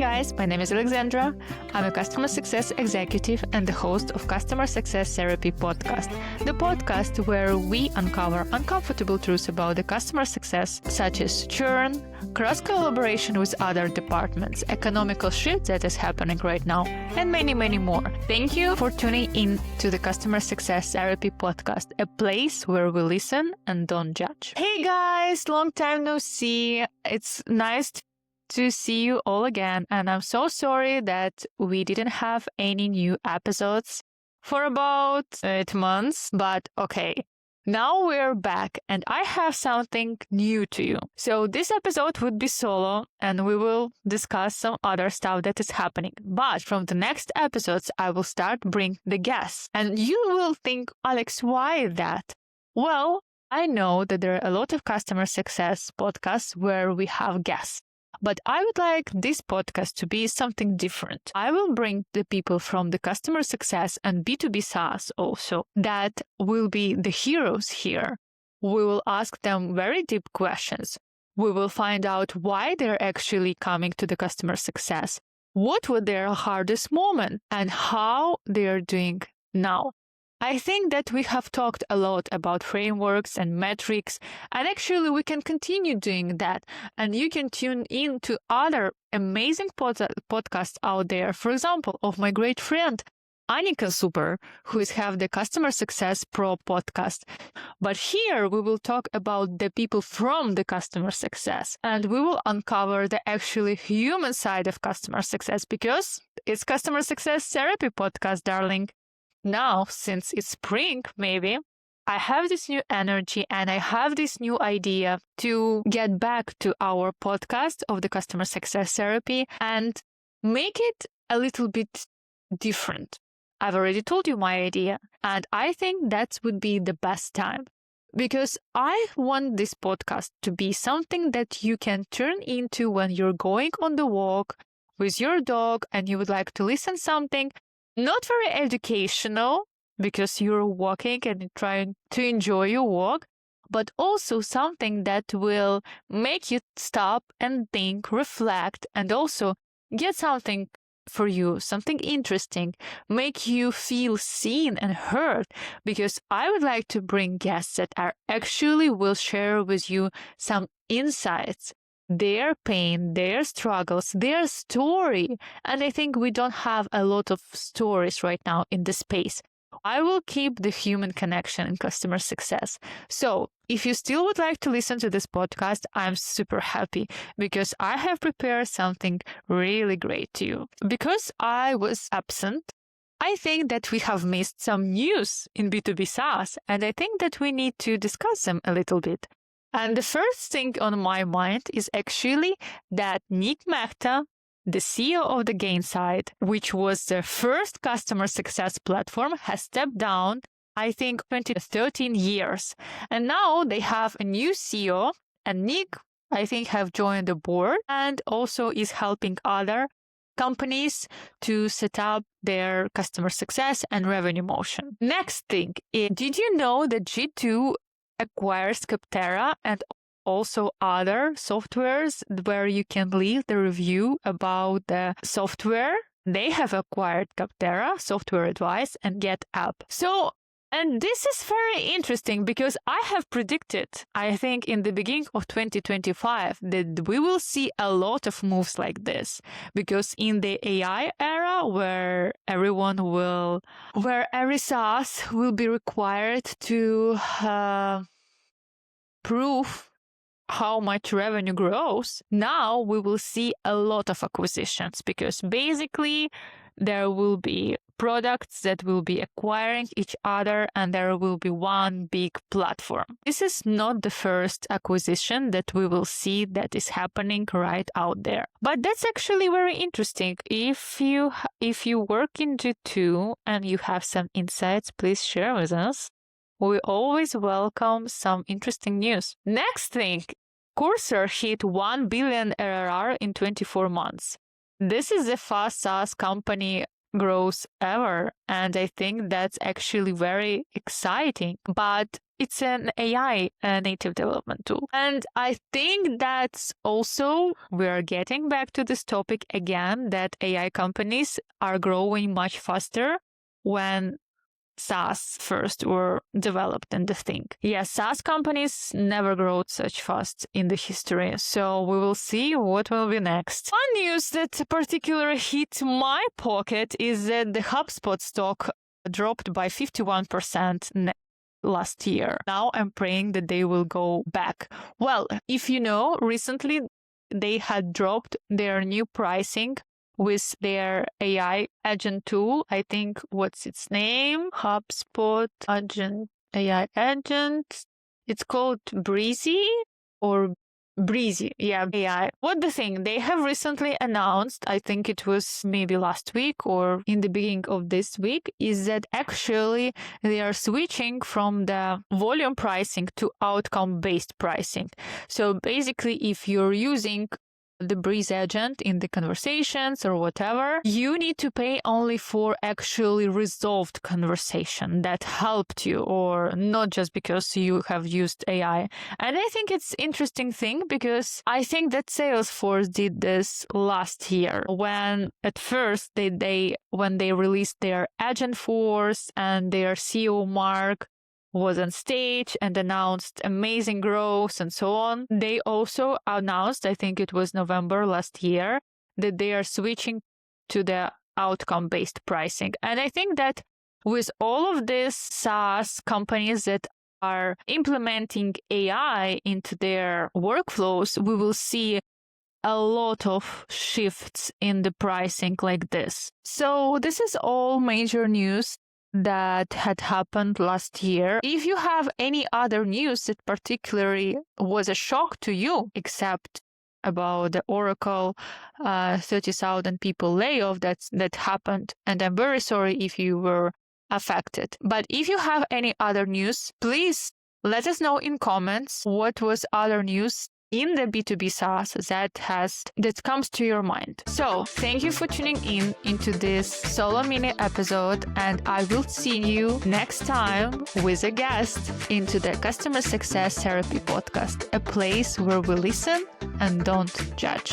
guys, my name is Alexandra. I'm a customer success executive and the host of Customer Success Therapy podcast, the podcast where we uncover uncomfortable truths about the customer success, such as churn, cross-collaboration with other departments, economical shift that is happening right now, and many, many more. Thank you for tuning in to the Customer Success Therapy podcast, a place where we listen and don't judge. Hey guys, long time no see. It's nice to see you all again, and I'm so sorry that we didn't have any new episodes for about 8 months, but okay. Now we're back and I have something new to you. So this episode would be solo and we will discuss some other stuff that is happening. But from the next episodes, I will start bring the guests. And you will think, Alex, why that? Well, I know that there are a lot of customer success podcasts where we have guests. But I would like this podcast to be something different. I will bring the people from the customer success and B2B SaaS also that will be the heroes here. We will ask them very deep questions. We will find out why they're actually coming to the customer success, what was their hardest moment, and how they're doing now. I think that we have talked a lot about frameworks and metrics, and actually we can continue doing that. And you can tune in to other amazing podcasts out there. For example, of my great friend, Annika Super, who is have the Customer Success Pro podcast. But here we will talk about the people from the customer success, and we will uncover the actually human side of customer success because it's Customer Success Therapy podcast, darling. Now, since it's spring, maybe, I have this new energy and I have this new idea to get back to our podcast of the Customer Success Therapy and make it a little bit different. I've already told you my idea, and I think that would be the best time because I want this podcast to be something that you can turn into when you're going on the walk with your dog and you would like to listen something. Not very educational because you're walking and trying to enjoy your walk, but also something that will make you stop and think, reflect, and also get something for you, something interesting, make you feel seen and heard, because I would like to bring guests that are actually will share with you some insights, their pain, their struggles, their story. And I think we don't have a lot of stories right now in this space. I will keep the human connection in customer success. So if you still would like to listen to this podcast, I'm super happy because I have prepared something really great to you. Because I was absent, I think that we have missed some news in B2B SaaS, and I think that we need to discuss them a little bit. And the first thing on my mind is actually that Mehta, the CEO of the Gainsight, which was the first customer success platform, has stepped down, I think, 13 years. And now they have a new CEO, and Nick, I think, have joined the board and also is helping other companies to set up their customer success and revenue motion. Next thing, did you know that G2 acquires Capterra and also other softwares where you can leave the review about the software? They have acquired Capterra, Software Advice, and GetApp. So, and this is very interesting because I have predicted, I think in the beginning of 2025, that we will see a lot of moves like this. Because in the AI era where every SaaS will be required to prove how much revenue grows, now we will see a lot of acquisitions because basically there will be products that will be acquiring each other and there will be one big platform. This is not the first acquisition that we will see that is happening right out there. But that's actually very interesting. If you work in G2 and you have some insights, please share with us. We always welcome some interesting news. Next thing, Cursor hit 1 billion ARR in 24 months. This is a fast SaaS company growth ever. And I think that's actually very exciting. But it's an AI native development tool. And I think that's also, we're getting back to this topic again, that AI companies are growing much faster when SaaS first were developed in the thing. Yeah, SaaS companies never grew such fast in the history. So we will see what will be next. One news that particularly hit my pocket is that the HubSpot stock dropped by 51% last year. Now I'm praying that they will go back. Well, if you know, recently they had dropped their new pricing with their AI agent tool. I think, what's its name? HubSpot agent, AI agent. It's called Breezy or Breezy. Yeah, AI. What the thing? They have recently announced, I think it was maybe last week or in the beginning of this week, is that actually they are switching from the volume pricing to outcome-based pricing. So basically, if you're using the Breeze agent in the conversations or whatever, you need to pay only for actually resolved conversation that helped you, or not just because you have used AI. And I think it's interesting thing because I think that Salesforce did this last year when at first when they released their Agent Force and their CEO Mark was on stage and announced amazing growth and so on. They also announced, I think it was November last year, that they are switching to the outcome-based pricing. And I think that with all of these SaaS companies that are implementing AI into their workflows, we will see a lot of shifts in the pricing like this. So this is all major news that had happened last year. If you have any other news that particularly was a shock to you, except about the Oracle 30,000 people layoff that happened, and I'm very sorry if you were affected. But if you have any other news, please let us know in comments what was other news in the B2B SaaS that comes to your mind. So thank you for tuning into this solo mini episode, and I will see you next time with a guest into the Customer Success Therapy podcast, a place where we listen and don't judge.